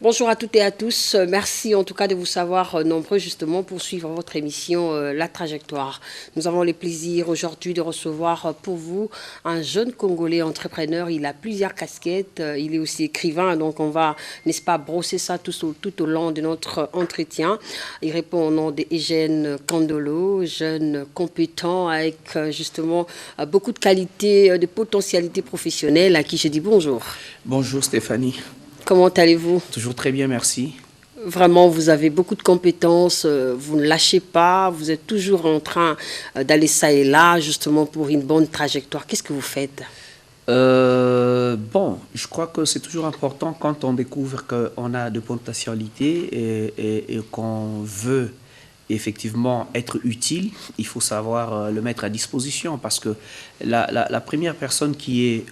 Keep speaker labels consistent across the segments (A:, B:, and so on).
A: Bonjour à toutes et à tous. Merci en tout cas de vous savoir nombreux justement pour suivre votre émission La Trajectoire. Nous avons le plaisir aujourd'hui de recevoir pour vous un jeune Congolais entrepreneur. Il a plusieurs casquettes. Il est aussi écrivain. Donc on va, n'est-ce pas, brosser ça tout au long de notre entretien. Il répond au nom d'Eugène Kandolo, jeune compétent avec justement beaucoup de qualités, de potentialités professionnelles à qui je dis bonjour.
B: Bonjour Stéphanie.
A: Comment allez-vous?
B: Toujours très bien, merci.
A: Vraiment, vous avez beaucoup de compétences, vous ne lâchez pas, vous êtes toujours en train d'aller ça et là, justement pour une bonne trajectoire. Qu'est-ce que vous faites?
B: Bon, je crois que c'est toujours important quand on découvre qu'on a de potentialités et qu'on veut effectivement être utile, il faut savoir le mettre à disposition parce que la première personne qui est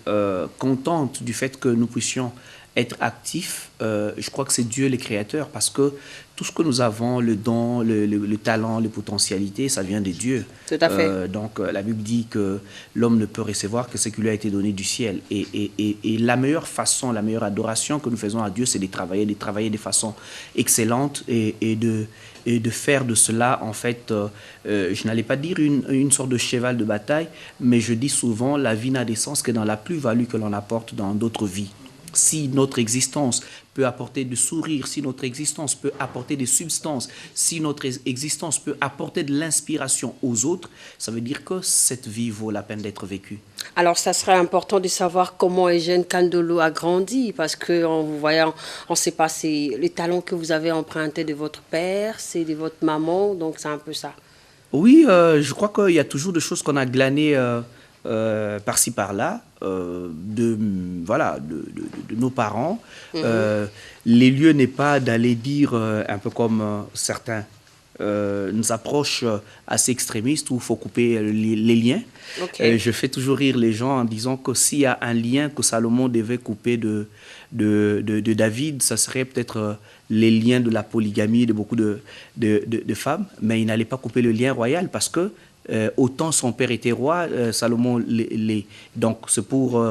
B: contente du fait que nous puissions être actifs, je crois que c'est Dieu le créateur parce que tout ce que nous avons, le don, le talent, les potentialités, ça vient de Dieu.
A: Tout à fait.
B: Donc la Bible dit que l'homme ne peut recevoir que ce qui lui a été donné du ciel. Et la meilleure façon, la meilleure adoration que nous faisons à Dieu, c'est de travailler de façon excellente et de faire de cela, en fait, je n'allais pas dire une sorte de cheval de bataille, mais je dis souvent, la vie n'a d'essence que dans la plus-value que l'on apporte dans d'autres vies. Si notre existence peut apporter du sourire, si notre existence peut apporter des substances, si notre existence peut apporter de l'inspiration aux autres, ça veut dire que cette vie vaut la peine d'être vécue.
A: Alors, ça serait important de savoir comment Eugène Kandolo a grandi, parce qu'en vous voyant, on ne sait pas, c'est les talents que vous avez empruntés de votre père, c'est de votre maman, donc c'est un peu ça.
B: Oui, je crois qu'il y a toujours des choses qu'on a glanées par-ci par-là, de nos parents. Les lieux n'est pas d'aller dire, un peu comme certains nous approchent assez extrémistes où il faut couper les liens.
A: Okay.
B: Je fais toujours rire les gens en disant que s'il y a un lien que Salomon devait couper de David, ça serait peut-être les liens de la polygamie de beaucoup de femmes, mais il n'allait pas couper le lien royal parce que autant son père était roi, Salomon l'est. Donc c'est pour,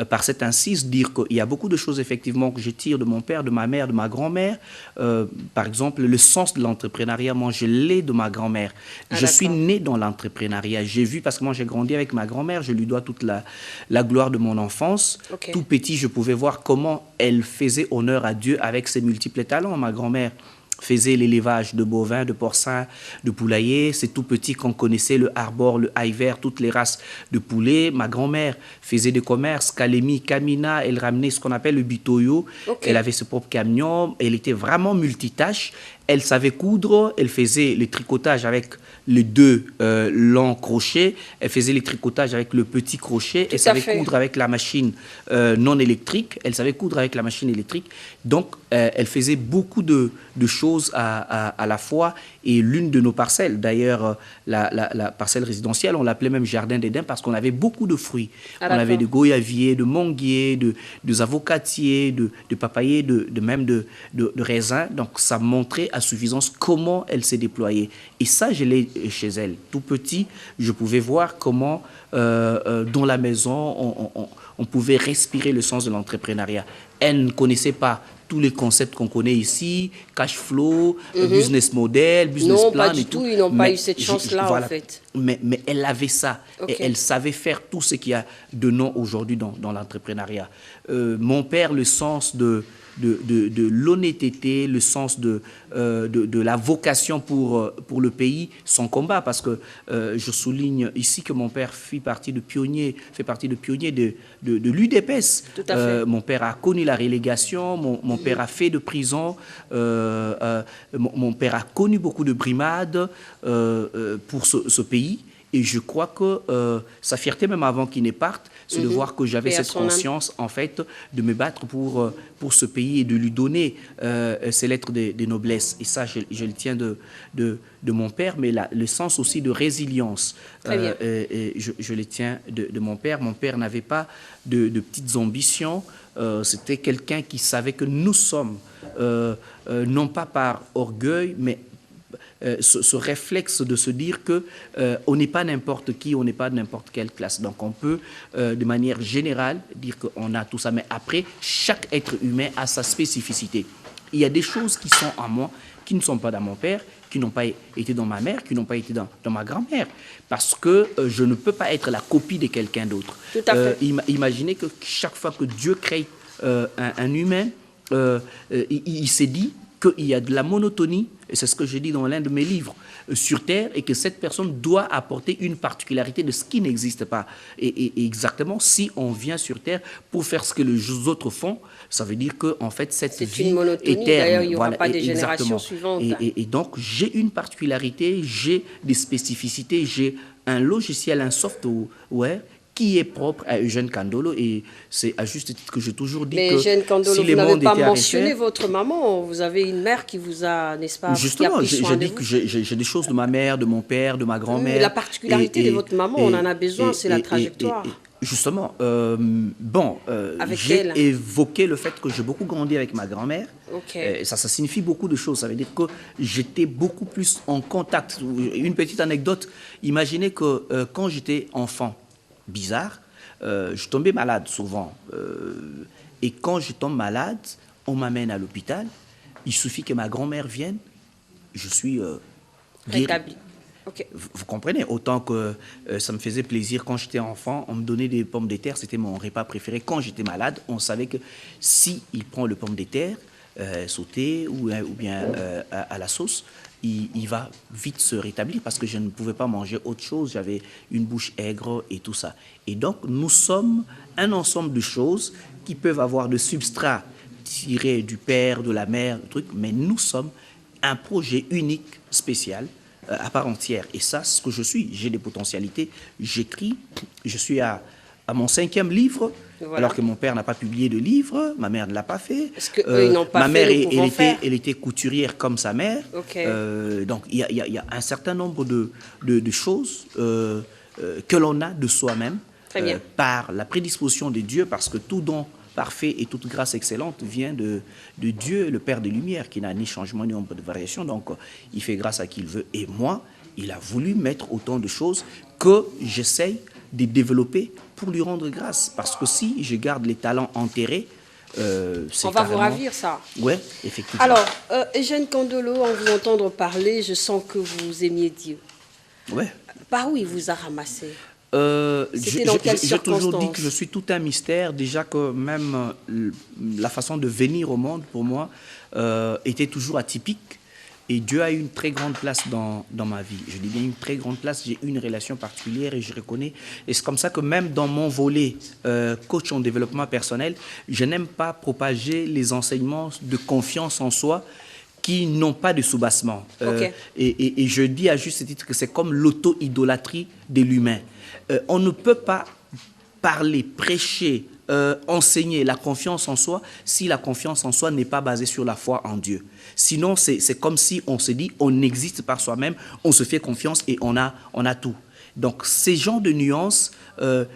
B: par cette incise, dire qu'il y a beaucoup de choses effectivement que je tire de mon père, de ma mère, de ma grand-mère. Par exemple, le sens de l'entrepreneuriat, moi je l'ai de ma grand-mère. Je suis né dans l'entrepreneuriat. J'ai vu, parce que moi j'ai grandi avec ma grand-mère, je lui dois toute la gloire de mon enfance.
A: Okay.
B: Tout petit, je pouvais voir comment elle faisait honneur à Dieu avec ses multiples talents, ma grand-mère faisait l'élevage de bovins, de porcins, de poulaillers. C'est tout petit qu'on connaissait le harbor, le hiver, toutes les races de poulets. Ma grand-mère faisait des commerces, Kalemi, Kamina, elle ramenait ce qu'on appelle le bitoyo. Okay. Elle avait ses propres camions, elle était vraiment multitâche. Elle savait coudre, elle faisait le tricotage avec les deux longs crochets, elle faisait le tricotage avec le petit crochet, elle savait coudre avec la machine non électrique, elle savait coudre avec la machine électrique. Donc, elle faisait beaucoup de choses à la fois. Et l'une de nos parcelles, d'ailleurs, la parcelle résidentielle, on l'appelait même jardin d'Éden parce qu'on avait beaucoup de fruits. On avait de goyaviers, de manguiers, de avocatiers, de papayers, même de raisins. Donc, ça montrait à suffisance comment elle s'est déployée. Et ça, je l'ai chez elle. Tout petit, je pouvais voir comment, dans la maison, on pouvait respirer le sens de l'entrepreneuriat. Elle ne connaissait pas tous les concepts qu'on connaît ici, cash flow, business model, business plan.
A: Non, pas du tout, ils n'ont pas eu cette chance-là, voilà. En fait.
B: Mais elle avait ça, et elle savait faire tout ce qu'il y a de nom aujourd'hui dans l'entrepreneuriat. Mon père, le sens de l'honnêteté, le sens de la vocation pour le pays, son combat, parce que je souligne ici que mon père fait partie de pionniers de l'UDPS. Mon père a connu la relégation, mon père a fait de prison, mon père a connu beaucoup de brimades pour ce pays. Et je crois que sa fierté, même avant qu'il ne parte, c'est de voir que j'avais cette conscience, en fait, de me battre pour ce pays et de lui donner ses lettres de noblesse. Et ça, je le tiens de mon père, mais le sens aussi de résilience, je le tiens de mon père. Mon père n'avait pas de petites ambitions. C'était quelqu'un qui savait que nous sommes, non pas par orgueil, mais ce réflexe de se dire que on n'est pas n'importe qui, on n'est pas de n'importe quelle classe. Donc on peut, de manière générale, dire qu'on a tout ça. Mais après, chaque être humain a sa spécificité. Il y a des choses qui sont en moi, qui ne sont pas dans mon père, qui n'ont pas été dans ma mère, qui n'ont pas été dans ma grand-mère. Parce que je ne peux pas être la copie de quelqu'un d'autre.
A: Tout à fait.
B: Imaginez que chaque fois que Dieu crée un humain, il s'est dit qu'il y a de la monotonie, et c'est ce que j'ai dit dans l'un de mes livres, sur Terre, et que cette personne doit apporter une particularité de ce qui n'existe pas. Et exactement, si on vient sur Terre pour faire ce que les autres font, ça veut dire que en fait, cette vie est terne.
A: D'ailleurs, il n'y aura
B: Voilà,
A: pas des générations suivantes.
B: Et donc, j'ai une particularité, j'ai des spécificités, j'ai un logiciel, un software qui est propre à Eugène Kandolo, et c'est à juste titre que j'ai toujours dit
A: mais
B: que
A: Eugène Kandolo,
B: si
A: vous
B: les
A: n'avez
B: mondes
A: pas
B: étaient à
A: mentionné
B: refaire,
A: votre maman. Vous avez une mère qui vous a, n'est-ce pas,
B: justement,
A: qui a pris
B: j'ai
A: soin de
B: dit
A: vous.
B: que j'ai des choses de ma mère, de mon père, de ma grand-mère.
A: La particularité de votre maman, on en a besoin, c'est la trajectoire.
B: Justement,
A: Avec
B: j'ai
A: elle.
B: évoqué le fait que j'ai beaucoup grandi avec ma grand-mère.
A: Ok.
B: Ça signifie beaucoup de choses. Ça veut dire que j'étais beaucoup plus en contact. Une petite anecdote, imaginez que quand j'étais enfant, bizarre, je tombais malade souvent. Et quand je tombe malade, on m'amène à l'hôpital. Il suffit que ma grand-mère vienne, je suis guéri.
A: Rétabli. Ok.
B: Vous comprenez, autant que ça me faisait plaisir quand j'étais enfant, on me donnait des pommes de terre, c'était mon repas préféré. Quand j'étais malade, on savait que si il prend le pomme de terre sauté ou bien à la sauce, il va vite se rétablir parce que je ne pouvais pas manger autre chose, j'avais une bouche aigre et tout ça. Et donc, nous sommes un ensemble de choses qui peuvent avoir de substrat tiré du père, de la mère, mais nous sommes un projet unique, spécial, à part entière. Et ça, c'est ce que je suis. J'ai des potentialités. J'écris. Je suis à mon 5e livre,
A: voilà.
B: Alors que mon père n'a pas publié de livre. Ma mère ne l'a pas fait.
A: Est-ce qu'eux, ils n'ont pas
B: ma
A: fait,
B: mère,
A: nous pouvons faire.
B: elle était couturière comme sa mère.
A: Okay.
B: Donc, il y a un certain nombre de choses que l'on a de soi-même par la prédisposition de Dieu, parce que tout don parfait et toute grâce excellente vient de Dieu, le Père des Lumières, qui n'a ni changement ni ombre de variation. Donc, il fait grâce à qui il veut. Et moi, il a voulu mettre autant de choses que j'essaye de développer pour lui rendre grâce. Parce que si je garde les talents enterrés,
A: on va vous ravir, ça.
B: Oui, effectivement.
A: Alors, Eugène Kandolo, en vous entendre parler, je sens que vous aimiez Dieu.
B: Oui.
A: Par où il vous a ramassé?
B: J'ai toujours dit que je suis tout un mystère. Déjà que même la façon de venir au monde, pour moi, était toujours atypique. Et Dieu a eu une très grande place dans ma vie. Je dis bien une très grande place. J'ai une relation particulière et je reconnais. Et c'est comme ça que même dans mon volet coach en développement personnel, je n'aime pas propager les enseignements de confiance en soi qui n'ont pas de soubassement. Et je dis à juste titre que c'est comme l'auto-idolâtrie de l'humain. On ne peut pas parler, prêcher, enseigner la confiance en soi si la confiance en soi n'est pas basée sur la foi en Dieu. Sinon, c'est comme si on se dit on existe par soi-même, on se fait confiance et on a tout. Donc, ces genres de nuances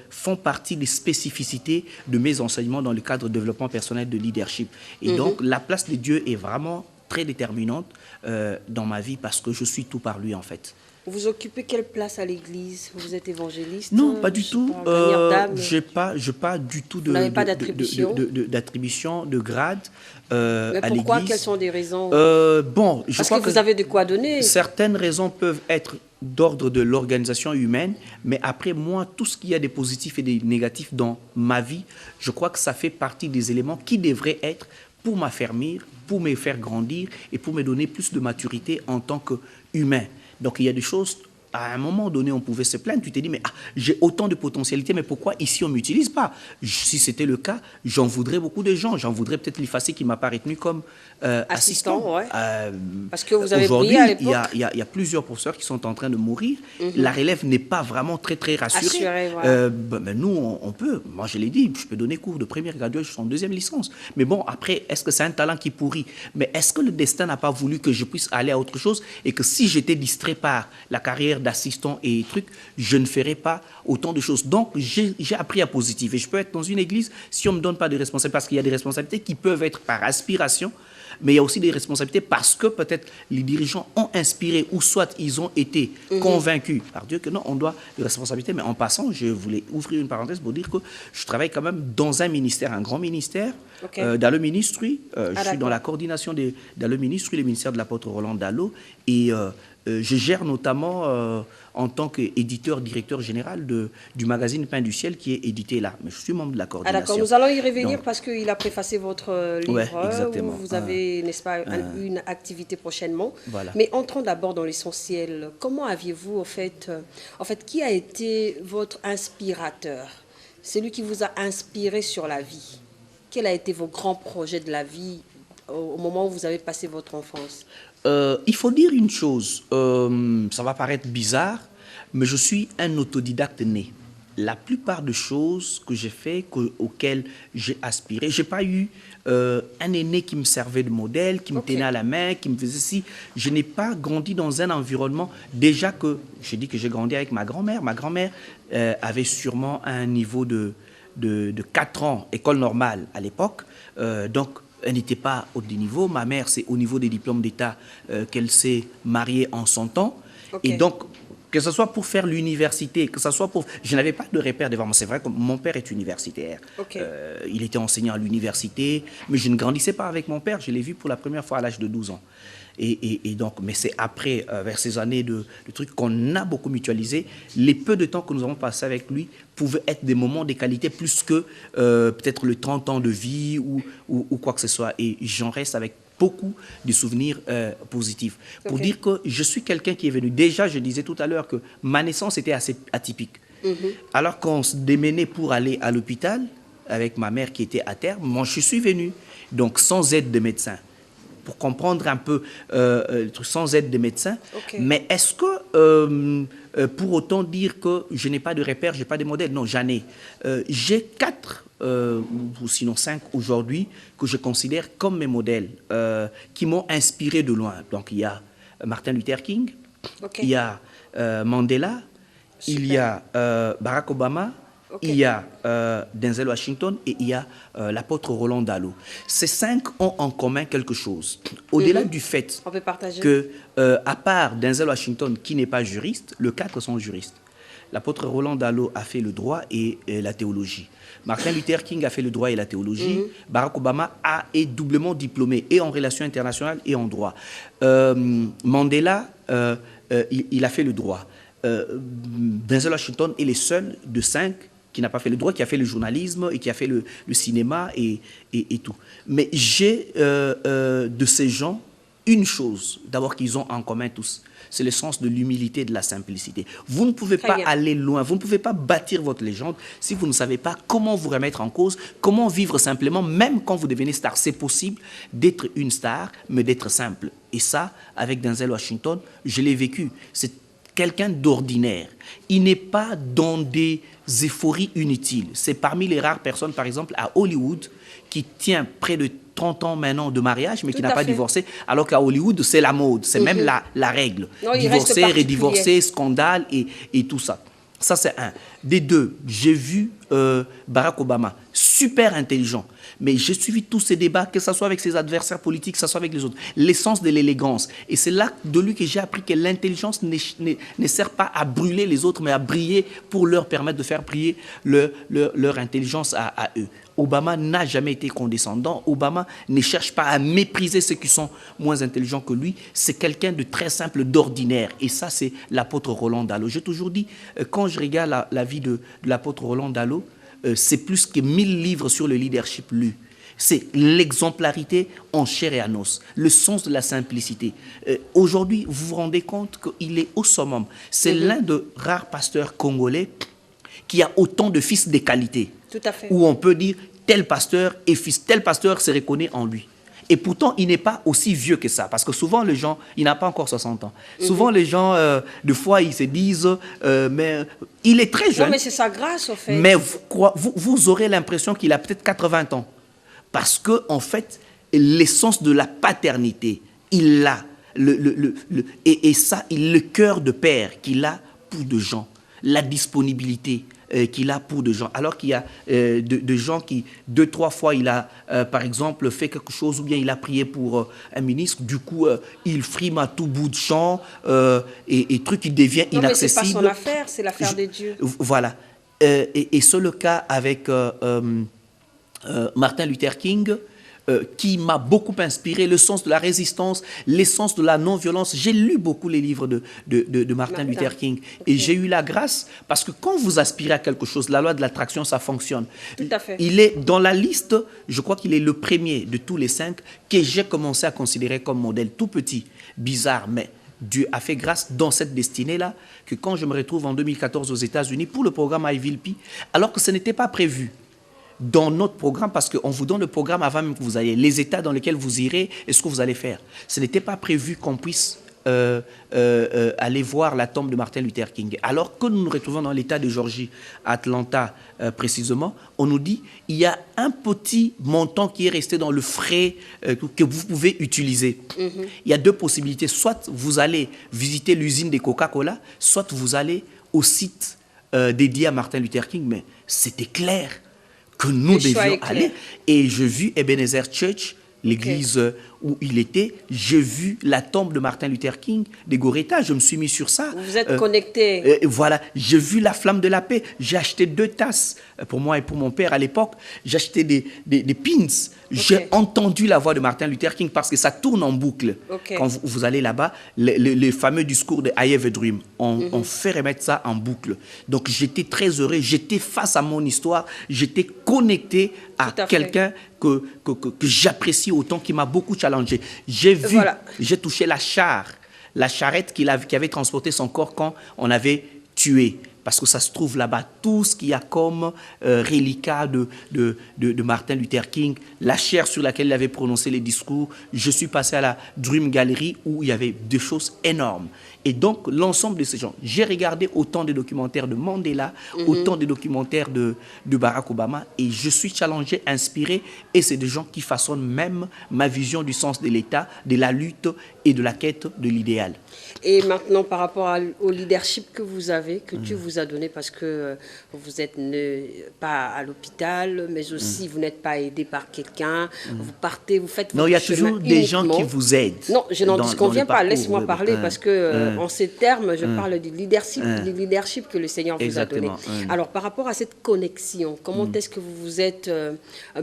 B: font partie des spécificités de mes enseignements dans le cadre de développement personnel de leadership. Et donc, la place de Dieu est vraiment très déterminante dans ma vie parce que je suis tout par lui, en fait.
A: Vous occupez quelle place à l'église? Vous êtes évangéliste?
B: Non, pas du tout. Je n'ai pas du tout d'attribution, de grade à l'église.
A: Mais pourquoi? Quelles sont les raisons?
B: Je crois
A: que vous avez de quoi donner.
B: Certaines raisons peuvent être d'ordre de l'organisation humaine, mais après, moi, tout ce qu'il y a de positif et de négatif dans ma vie, je crois que ça fait partie des éléments qui devraient être pour m'affermir, pour me faire grandir et pour me donner plus de maturité en tant qu'humain. Donc, il y a des choses, à un moment donné, on pouvait se plaindre. Tu t'es dit, mais j'ai autant de potentialité, mais pourquoi ici, on ne m'utilise pas? Si c'était le cas, j'en voudrais beaucoup de gens. J'en voudrais peut-être l'IFACI qui m'a pas retenu comme assistant.
A: Ouais. Parce que vous avez brillé à l'époque.
B: Aujourd'hui, il y a plusieurs professeurs qui sont en train de mourir. La relève n'est pas vraiment très, très rassurée.
A: Voilà.
B: Mais nous, on peut. Moi, je l'ai dit, je peux donner cours de première graduée jusqu'en 2e licence. Mais bon, après, est-ce que c'est un talent qui pourrit? Mais est-ce que le destin n'a pas voulu que je puisse aller à autre chose et que si j'étais distrait par la carrière d'assistant et trucs, je ne ferai pas autant de choses. Donc, j'ai appris à positif. Et je peux être dans une église si on ne me donne pas de responsabilité, parce qu'il y a des responsabilités qui peuvent être par aspiration, mais il y a aussi des responsabilités parce que peut-être les dirigeants ont inspiré ou soit ils ont été convaincus par Dieu que non, on doit des responsabilités. Mais en passant, je voulais ouvrir une parenthèse pour dire que je travaille quand même dans un ministère, un grand ministère, dans le ministère. Je suis dans la coordination dans le ministère, le ministère de l'apôtre Roland Dallot, et je gère notamment en tant qu'éditeur, directeur général du magazine Pain du Ciel qui est édité là. Mais je suis membre de la coordination.
A: D'accord, nous allons y revenir. Donc, parce qu'il a préfacé votre livre.
B: Ouais, exactement.
A: Vous avez, n'est-ce pas, une activité prochainement.
B: Voilà.
A: Mais entrons d'abord dans l'essentiel. Comment aviez-vous, en fait, qui a été votre inspirateur? Celui qui vous a inspiré sur la vie? Quel a été vos grands projets de la vie au moment où vous avez passé votre enfance?
B: Il faut dire une chose, ça va paraître bizarre, mais je suis un autodidacte né. La plupart des choses que j'ai fait, auxquelles j'ai aspiré, je n'ai pas eu un aîné qui me servait de modèle, qui me tenait à la main, qui me faisait ci. Je n'ai pas grandi dans un environnement, déjà que, j'ai dit que j'ai grandi avec ma grand-mère. Ma grand-mère avait sûrement un niveau de 4 ans, école normale à l'époque, donc elle n'était pas au niveau. Ma mère, c'est au niveau des diplômes d'État qu'elle s'est mariée en son temps. Et donc, que ce soit pour faire l'université, que ce soit pour... Je n'avais pas de repère devant moi. C'est vrai que mon père est universitaire. Il était enseignant à l'université, mais je ne grandissais pas avec mon père. Je l'ai vu pour la première fois à l'âge de 12 ans. Et donc, mais c'est après, vers ces années de trucs qu'on a beaucoup mutualisé. Les peu de temps que nous avons passé avec lui pouvaient être des moments de qualité plus que peut-être le 30 ans de vie ou quoi que ce soit. Et j'en reste avec beaucoup de souvenirs positifs. Pour dire que je suis quelqu'un qui est venu. Déjà, je disais tout à l'heure que ma naissance était assez atypique. Alors qu'on se démenait pour aller à l'hôpital avec ma mère qui était à terme, moi je suis venu, donc sans aide de médecin. Pour comprendre un peu sans aide de médecin. Mais est-ce que, pour autant dire que je n'ai pas de repères, je n'ai pas de modèles? Non, j'en ai. J'ai 4, ou sinon 5 aujourd'hui, que je considère comme mes modèles, qui m'ont inspiré de loin. Donc il y a Martin Luther King, il y a Mandela, il y a Barack Obama, il y a Denzel Washington et il y a l'apôtre Roland Dallot. Ces 5 ont en commun quelque chose. Au-delà du fait que, à part Denzel Washington qui n'est pas juriste, les 4 sont juristes. L'apôtre Roland Dallot a fait le droit et la théologie. Martin Luther King a fait le droit et la théologie. Barack Obama est doublement diplômé et en relations internationales et en droit. Mandela, il a fait le droit. Denzel Washington est le seul de 5 qui n'a pas fait le droit, qui a fait le journalisme et qui a fait le cinéma et tout. Mais j'ai de ces gens une chose, d'abord qu'ils ont en commun tous, c'est le sens de l'humilité et de la simplicité. Vous ne pouvez pas aller loin, vous ne pouvez pas bâtir votre légende si vous ne savez pas comment vous remettre en cause, comment vivre simplement, même quand vous devenez star. C'est possible d'être une star, mais d'être simple. Et ça, avec Denzel Washington, je l'ai vécu. C'est quelqu'un d'ordinaire. Il n'est pas dans des euphories inutiles. C'est parmi les rares personnes, par exemple, à Hollywood, qui tient près de 30 ans maintenant de mariage, mais qui n'a pas divorcé, alors qu'à Hollywood, c'est la mode, c'est même la règle. Non, divorcer, redivorcer, scandale et tout ça. Ça, c'est un. Des 2, j'ai vu Barack Obama, super intelligent, mais j'ai suivi tous ces débats, que ce soit avec ses adversaires politiques, que ce soit avec les autres. L'essence de l'élégance. Et c'est là de lui que j'ai appris que l'intelligence ne sert pas à brûler les autres, mais à briller pour leur permettre de faire briller leur intelligence à eux. Obama n'a jamais été condescendant. Obama ne cherche pas à mépriser ceux qui sont moins intelligents que lui. C'est quelqu'un de très simple, d'ordinaire. Et ça, c'est l'apôtre Roland Dallot. J'ai toujours dit, quand je regarde la vie de l'apôtre Roland Dallot, c'est plus que 1000 livres sur le leadership lus. C'est l'exemplarité en chair et en os, le sens de la simplicité. Aujourd'hui, vous vous rendez compte qu'il est au summum. C'est l'un des rares pasteurs congolais qui a autant de fils de qualité.
A: Tout à fait.
B: Où on peut dire tel pasteur est fils, tel pasteur se reconnaît en lui. Et pourtant, il n'est pas aussi vieux que ça. Parce que souvent, les gens, il n'a pas encore 60 ans. Souvent, les gens, des fois, ils se disent, mais il est très jeune.
A: Non, mais c'est sa grâce, au fait.
B: Mais vous aurez l'impression qu'il a peut-être 80 ans. Parce que, en fait, l'essence de la paternité, il l'a. Et ça, le cœur de père qu'il a pour de gens, la disponibilité qu'il a pour de gens. Alors qu'il y a de gens qui, 2-3 fois, il a, par exemple, fait quelque chose, ou bien il a prié pour un ministre, du coup, il frime à tout bout de champ, et truc qui devient inaccessible.
A: Mais c'est pas son affaire, c'est l'affaire de Dieu.
B: Voilà. Et c'est le cas avec Martin Luther King, qui m'a beaucoup inspiré, le sens de la résistance, l'essence de la non-violence. J'ai lu beaucoup les livres de Martin Luther King. Okay. Et j'ai eu la grâce, parce que quand vous aspirez à quelque chose, la loi de l'attraction, ça fonctionne.
A: Tout à fait.
B: Il est dans la liste, je crois qu'il est le premier de tous les 5 que j'ai commencé à considérer comme modèle. Tout petit, bizarre, mais Dieu a fait grâce dans cette destinée-là, que quand je me retrouve en 2014 aux États-Unis pour le programme IVLP, alors que ce n'était pas prévu dans notre programme, parce qu'on vous donne le programme avant même que vous ayez les États dans lesquels vous irez et ce que vous allez faire. Ce n'était pas prévu qu'on puisse aller voir la tombe de Martin Luther King. Alors que nous nous retrouvons dans l'État de Géorgie, à Atlanta précisément, on nous dit il y a un petit montant qui est resté dans le frais que vous pouvez utiliser. Il y a 2 possibilités. Soit vous allez visiter l'usine de Coca-Cola, soit vous allez au site dédié à Martin Luther King. Mais c'était clair que nous devions aller. Et j'ai vu Ebenezer Church, l'église où il était, j'ai vu la tombe de Martin Luther King, de Gorettaz, je me suis mis sur ça.
A: Vous êtes connecté.
B: Voilà, j'ai vu la flamme de la paix, j'ai acheté 2 tasses pour moi et pour mon père à l'époque, j'ai acheté des pins, j'ai entendu la voix de Martin Luther King parce que ça tourne en boucle. Quand vous allez là-bas, le fameux discours de I Have a Dream, on fait remettre ça en boucle. Donc j'étais très heureux, j'étais face à mon histoire, j'étais connecté à quelqu'un que j'apprécie autant, qui m'a beaucoup challengé. J'ai vu, j'ai touché la charrette qui avait transporté son corps quand on avait tué. Parce que ça se trouve là-bas, tout ce qu'il y a comme reliquat de Martin Luther King, la chaire sur laquelle il avait prononcé les discours. Je suis passé à la Dream Gallery où il y avait des choses énormes. Et donc, l'ensemble de ces gens, j'ai regardé autant de documentaires de Mandela, autant de documentaires de Barack Obama, et je suis challengé, inspiré, et c'est des gens qui façonnent même ma vision du sens de l'État, de la lutte et de la quête de l'idéal.
A: Et maintenant, par rapport au leadership que vous avez, que Dieu vous a donné, parce que vous n'êtes pas à l'hôpital, mais aussi vous n'êtes pas aidé par quelqu'un, vous partez, vous faites votre chemin.
B: Non, il y a toujours des gens qui vous aident.
A: Non, je n'en disconviens pas, laisse-moi parler, parce que en ces termes, je parle du leadership que le Seigneur vous a donné. Alors, par rapport à cette connexion, comment est-ce que vous vous êtes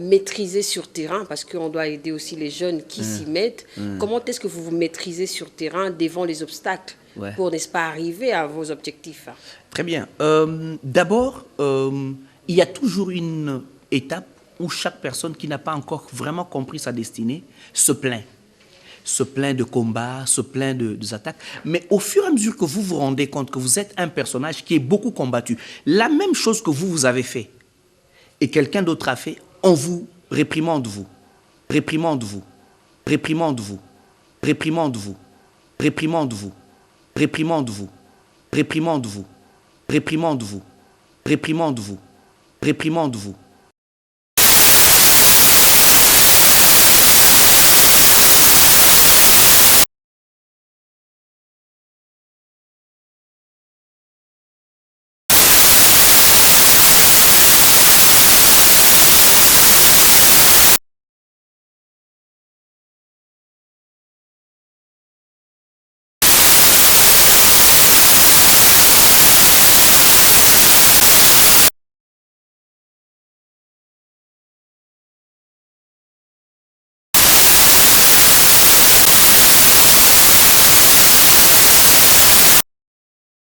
A: maîtrisé sur terrain, parce qu'on doit aider aussi les jeunes qui s'y mettent, comment est-ce que vous vous maîtrisez sur terrain devant les obstacles pour, n'est-ce pas, arriver à vos objectifs?
B: Très bien. D'abord, il y a toujours une étape où chaque personne qui n'a pas encore vraiment compris sa destinée se plaint de combats, se plaint des attaques. Mais au fur et à mesure que vous vous rendez compte que vous êtes un personnage qui est beaucoup combattu, la même chose que vous avez fait et quelqu'un d'autre a fait, on vous réprimande, vous. Réprimande-vous. Réprimande-vous. Réprimande-vous. Réprimande-vous. Réprimande-vous. Réprimande-vous. Réprimande-vous. Réprimande-vous. Réprimande-vous.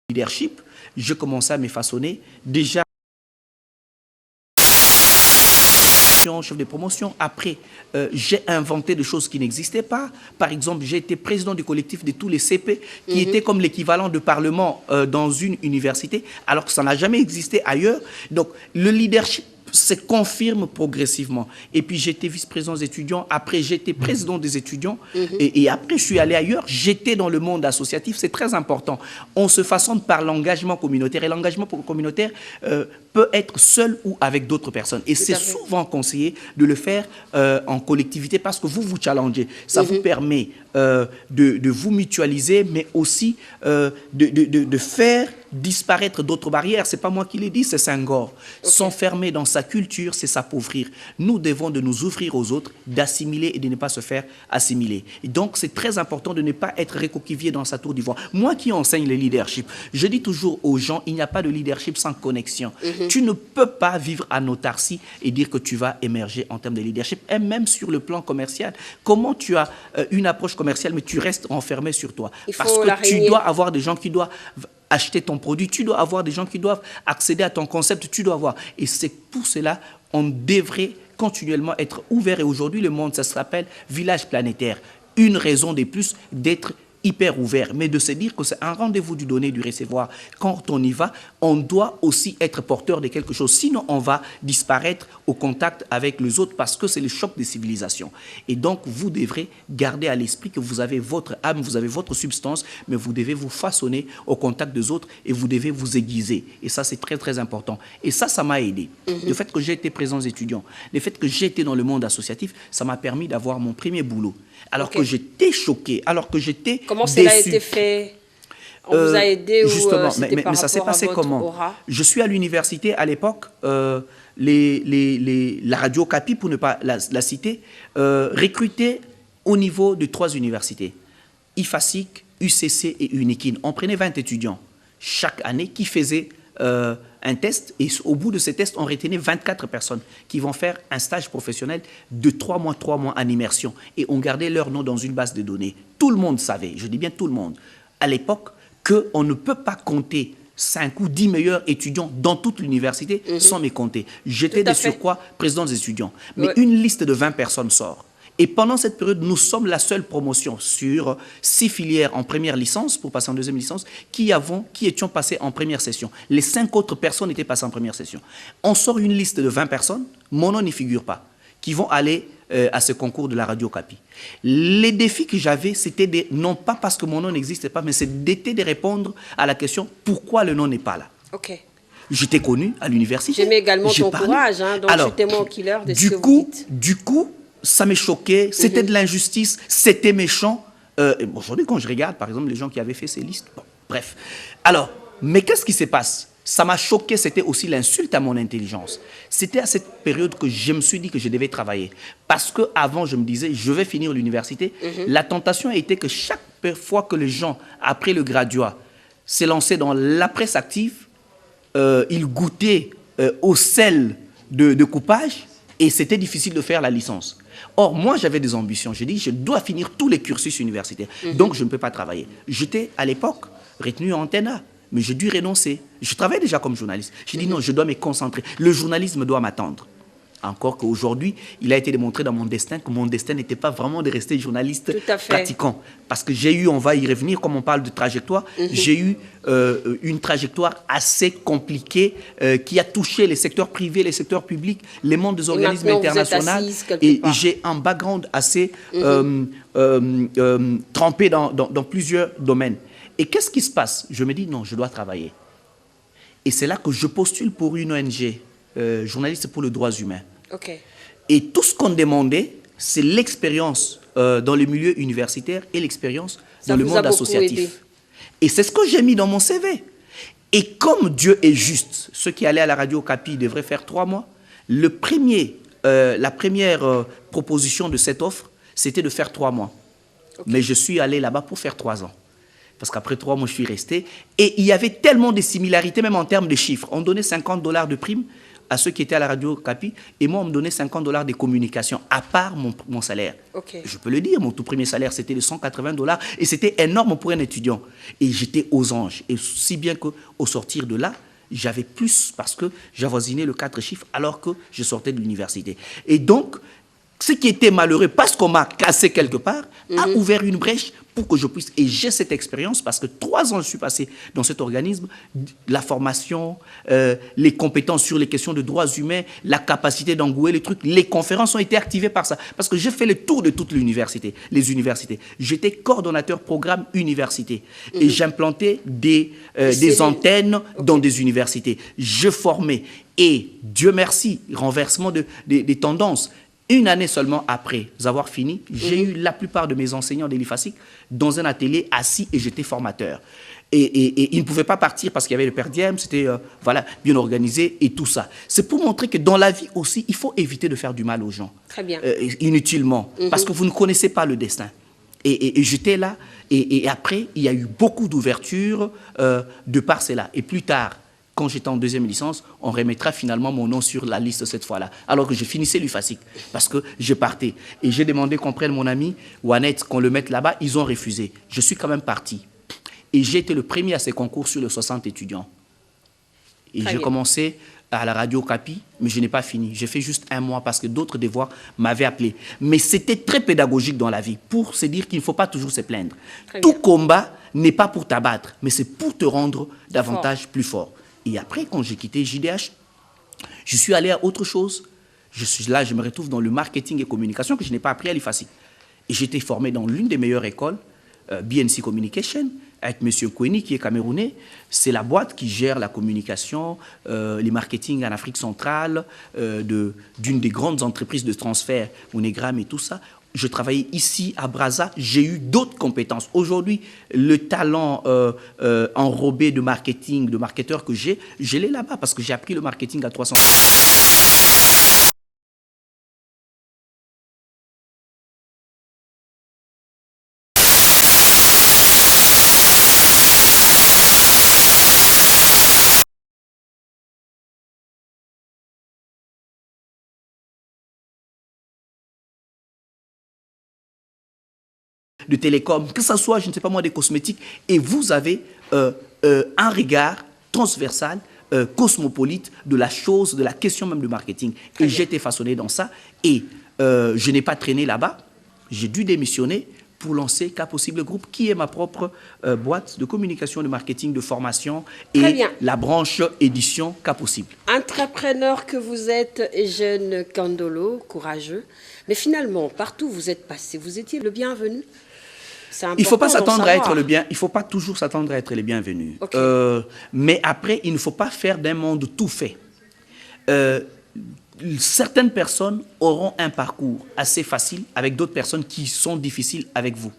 B: Leadership, je commençais à me façonner déjà chef de promotion. Après, j'ai inventé des choses qui n'existaient pas. Par exemple, j'ai été président du collectif de tous les CP, qui était comme l'équivalent de parlement dans une université, alors que ça n'a jamais existé ailleurs. Donc, le leadership se confirme progressivement. Et puis, j'étais vice-président des étudiants. Après, j'étais président des étudiants. Et après, je suis allé ailleurs. J'étais dans le monde associatif. C'est très important. On se façonne par l'engagement communautaire. Et l'engagement communautaire peut être seul ou avec d'autres personnes. Et c'est souvent conseillé de le faire en collectivité parce que vous vous challengez. Ça vous permet de vous mutualiser, mais aussi de faire disparaître d'autres barrières. Ce n'est pas moi qui l'ai dit, c'est Senghor. S'enfermer dans sa culture, c'est s'appauvrir. Nous devons de nous ouvrir aux autres, d'assimiler et de ne pas se faire assimiler. Et donc, c'est très important de ne pas être recoquillé dans sa tour d'ivoire. Moi qui enseigne le leadership, je dis toujours aux gens, il n'y a pas de leadership sans connexion. Tu ne peux pas vivre en autarcie et dire que tu vas émerger en termes de leadership. Et même sur le plan commercial, comment tu as une approche commerciale, mais tu restes enfermé sur toi. Parce que tu dois avoir des gens qui doivent acheter ton produit, tu dois avoir des gens qui doivent accéder à ton concept, tu dois avoir. Et c'est pour cela on devrait continuellement être ouvert. Et aujourd'hui, le monde, ça s'appelle village planétaire. Une raison de plus d'être hyper ouvert, mais de se dire que c'est un rendez-vous du donner et du recevoir. Quand on y va, on doit aussi être porteur de quelque chose. Sinon, on va disparaître au contact avec les autres parce que c'est le choc des civilisations. Et donc, vous devrez garder à l'esprit que vous avez votre âme, vous avez votre substance, mais vous devez vous façonner au contact des autres et vous devez vous aiguiser. Et ça, c'est très, très important. Et ça m'a aidé. Le fait que j'ai été présent aux étudiants, le fait que j'ai été dans le monde associatif, ça m'a permis d'avoir mon premier boulot. Alors que j'étais choqué, alors que j'étais
A: Comment cela a été fait? On vous a aidé
B: justement,
A: ou
B: mais ça s'est passé comment?
A: Aura?
B: Je suis à l'université à l'époque, la Radio Capi, pour ne pas la citer, recrutait au niveau de 3 universités, IFASIC, UCC et UNIKIN. On prenait 20 étudiants chaque année qui faisaient un test, et au bout de ces tests, on retenait 24 personnes qui vont faire un stage professionnel de 3 mois en immersion. Et on gardait leur nom dans une base de données. Tout le monde savait, je dis bien tout le monde, à l'époque, qu'on ne peut pas compter 5 ou 10 meilleurs étudiants dans toute l'université sans me compter. J'étais de surcroît président des étudiants. Mais une liste de 20 personnes sort. Et pendant cette période, nous sommes la seule promotion sur 6 filières en première licence, pour passer en deuxième licence, qui étions passées en première session. Les 5 autres personnes étaient passées en première session. On sort une liste de 20 personnes, mon nom n'y figure pas, qui vont aller à ce concours de la Radio Capi. Les défis que j'avais, c'était non pas parce que mon nom n'existait pas, mais c'était de répondre à la question « Pourquoi le nom n'est pas là ?» J'étais connu à l'université.
A: J'aimais également ton courage, hein, donc
B: alors,
A: tu es témoin killer de ce que vous dites.
B: Du coup, ça me choquait, c'était de l'injustice, c'était méchant. Aujourd'hui, quand je regarde, par exemple, les gens qui avaient fait ces listes, bon, bref. Alors, mais qu'est-ce qui se passe? Ça m'a choqué, c'était aussi l'insulte à mon intelligence. C'était à cette période que je me suis dit que je devais travailler. Parce qu'avant, je me disais, je vais finir l'université. La tentation était que chaque fois que les gens, après le graduat, s'élançaient dans la presse active, ils goûtaient au sel de coupage et c'était difficile de faire la licence. Or, moi, j'avais des ambitions. J'ai dit, je dois finir tous les cursus universitaires. Donc, je ne peux pas travailler. J'étais, à l'époque, retenu en Antenne A, mais j'ai dû renoncer. Je travaillais déjà comme journaliste. J'ai dit, non, je dois me concentrer. Le journalisme doit m'attendre. Encore qu'aujourd'hui, il a été démontré dans mon destin que mon destin n'était pas vraiment de rester journaliste pratiquant. Parce que j'ai eu, on va y revenir, comme on parle de trajectoire, j'ai eu une trajectoire assez compliquée qui a touché les secteurs privés, les secteurs publics, les mondes des organismes internationaux. Et j'ai un background assez trempé dans plusieurs domaines. Et qu'est-ce qui se passe? Je me dis, non, je dois travailler. Et c'est là que je postule pour une ONG. Journaliste pour les droits humains. Et tout ce qu'on demandait, c'est l'expérience dans le milieu universitaire et l'expérience dans le monde associatif. Et c'est ce que j'ai mis dans mon CV. Et comme Dieu est juste, ceux qui allaient à la Radio Capi devraient faire 3 mois. La première proposition de cette offre, c'était de faire 3 mois. Mais je suis allé là-bas pour faire 3 ans. Parce qu'après 3 mois, je suis resté. Et il y avait tellement de similarités, même en termes de chiffres. On donnait $50 de prime à ceux qui étaient à la Radio Capi, et moi, on me donnait $50 de communication, à part mon salaire. Je peux le dire, mon tout premier salaire, c'était de $180, et c'était énorme pour un étudiant. Et j'étais aux anges. Et si bien qu'au sortir de là, j'avais plus, parce que j'avoisinais le 4 chiffres, alors que je sortais de l'université. Et donc, ce qui était malheureux, parce qu'on m'a cassé quelque part, a ouvert une brèche pour que je puisse... Et j'ai cette expérience parce que 3 ans, je suis passé dans cet organisme, la formation, les compétences sur les questions de droits humains, la capacité d'engouer les trucs, les conférences ont été activées par ça. Parce que j'ai fait le tour de toutes les universités. J'étais coordonnateur programme université. Et j'implantais des antennes dans des universités. Je formais. Et Dieu merci, renversement des tendances. Une année seulement après avoir fini, j'ai eu la plupart de mes enseignants d'Elifasik dans un atelier assis et j'étais formateur. Et ils ne pouvaient pas partir parce qu'il y avait le per diem, c'était voilà, bien organisé et tout ça. C'est pour montrer que dans la vie aussi, il faut éviter de faire du mal aux gens.
A: Très bien.
B: Inutilement, parce que vous ne connaissez pas le destin. Et j'étais là, et après, il y a eu beaucoup d'ouvertures de par cela. Et plus tard, quand j'étais en deuxième licence, on remettra finalement mon nom sur la liste cette fois-là. Alors que je finissais l'UFASIC, parce que je partais. Et j'ai demandé qu'on prenne mon ami Wanet, qu'on le mette là-bas. Ils ont refusé. Je suis quand même parti. Et j'ai été le premier à ces concours sur les 60 étudiants. Et j'ai commencé à la radio Capi, mais je n'ai pas fini. J'ai fait juste 1 mois parce que d'autres devoirs m'avaient appelé. Mais c'était très pédagogique dans la vie pour se dire qu'il ne faut pas toujours se plaindre. Tout combat n'est pas pour t'abattre, mais c'est pour te rendre davantage plus fort. Et après, quand j'ai quitté JDH, je suis allé à autre chose. Là, je me retrouve dans le marketing et communication que je n'ai pas appris à l'IFASI. Et j'ai été formé dans l'une des meilleures écoles, BNC Communication, avec M. Koueni, qui est camerounais. C'est la boîte qui gère la communication, les marketing en Afrique centrale, d'une des grandes entreprises de transfert, Monégram et tout ça. Je travaillais ici à Brazza, j'ai eu d'autres compétences. Aujourd'hui, le talent enrobé de marketing, de marketeur que j'ai, je l'ai là-bas parce que j'ai appris le marketing à 300. De télécom, que ce soit, je ne sais pas moi, des cosmétiques, et vous avez un regard transversal, cosmopolite de la chose, de la question même du marketing. Et j'ai été façonné dans ça, et je n'ai pas traîné là-bas, j'ai dû démissionner pour lancer Cas Possible Group, qui est ma propre boîte de communication, de marketing, de formation, et la branche édition Cas Possible.
A: Entrepreneur que vous êtes, jeune Kandolo, courageux, mais finalement, partout où vous êtes passé, vous étiez le bienvenu.
B: Il ne faut pas s'attendre à être le bien. Il faut pas toujours s'attendre à être les bienvenus. Mais après, il ne faut pas faire d'un monde tout fait. Certaines personnes auront un parcours assez facile avec d'autres personnes qui sont difficiles avec vous.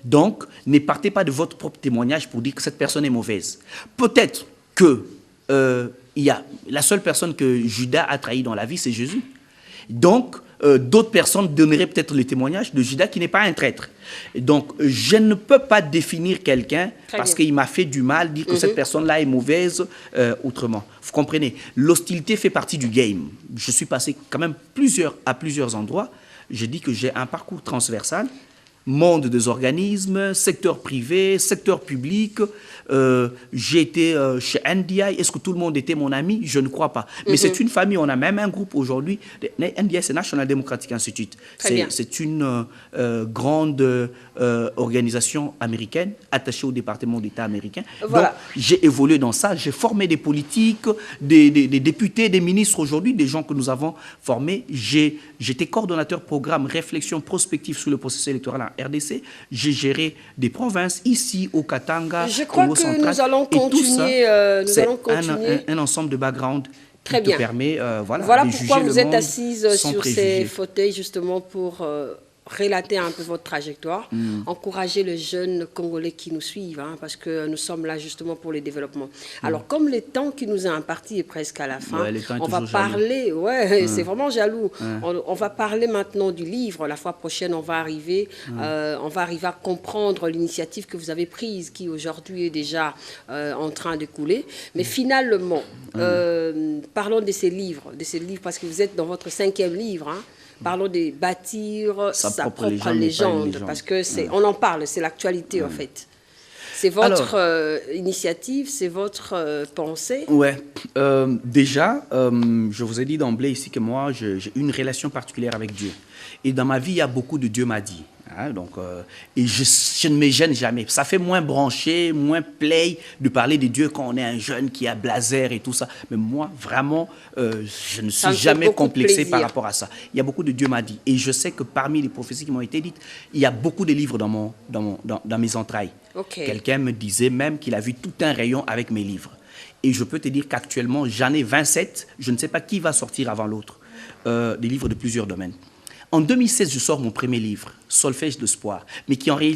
B: Donc, ne partez pas de votre propre témoignage pour dire que cette personne est mauvaise. Peut-être que la seule personne que Judas a trahi dans la vie, c'est Jésus. Donc, d'autres personnes donneraient peut-être le témoignage de Judas qui n'est pas un traître. Donc, je ne peux pas définir quelqu'un parce qu'il m'a fait du mal, dire que cette personne-là est mauvaise autrement. Vous comprenez? L'hostilité fait partie du game. Je suis passé quand même à plusieurs endroits. Je dis que j'ai un parcours transversal. Monde des organismes, secteur privé, secteur public. J'ai été chez NDI. Est-ce que tout le monde était mon ami? Je ne crois pas. Mais c'est une famille. On a même un groupe aujourd'hui. NDI, c'est National Democratic Institute. C'est une grande organisation américaine attachée au département d'État américain. Voilà. Donc, j'ai évolué dans ça. J'ai formé des politiques, des députés, des ministres aujourd'hui, des gens que nous avons formés. J'étais coordonnateur programme réflexion prospective sur le processus électoral en RDC. J'ai géré des provinces ici au Katanga,
A: je crois que nous allons continuer.
B: C'est un ensemble de background qui te permet
A: voilà pourquoi vous êtes assise sur ces fauteuils justement pour relater un peu votre trajectoire, encourager les jeunes Congolais qui nous suivent, hein, parce que nous sommes là justement pour le développement. Alors, comme le temps qui nous est imparti est presque à la fin, on va parler, c'est vraiment jaloux, on va parler maintenant du livre. La fois prochaine, on va arriver à comprendre l'initiative que vous avez prise, qui aujourd'hui est déjà en train de couler. Mais finalement, parlons de ces livres, parce que vous êtes dans votre 5e livre, hein. Parlons de bâtir sa propre légende, parce que on en parle, c'est l'actualité en fait. C'est votre initiative, c'est votre pensée.
B: Déjà, je vous ai dit d'emblée ici que moi, j'ai une relation particulière avec Dieu. Et dans ma vie, il y a beaucoup de Dieu m'a dit. Hein, donc, et je ne me gêne jamais. Ça fait moins branché, moins play de parler de Dieu quand on est un jeune qui a blazer et tout ça. Mais moi, vraiment, je ne suis jamais complexé par rapport à ça. Il y a beaucoup de Dieu m'a dit. Et je sais que parmi les prophéties qui m'ont été dites, il y a beaucoup de livres dans mes entrailles. Quelqu'un me disait même qu'il a vu tout un rayon avec mes livres. Et je peux te dire qu'actuellement, j'en ai 27. Je ne sais pas qui va sortir avant l'autre. des livres de plusieurs domaines. En 2016, je sors mon premier livre, Solfège d'espoir, mais qui en réalité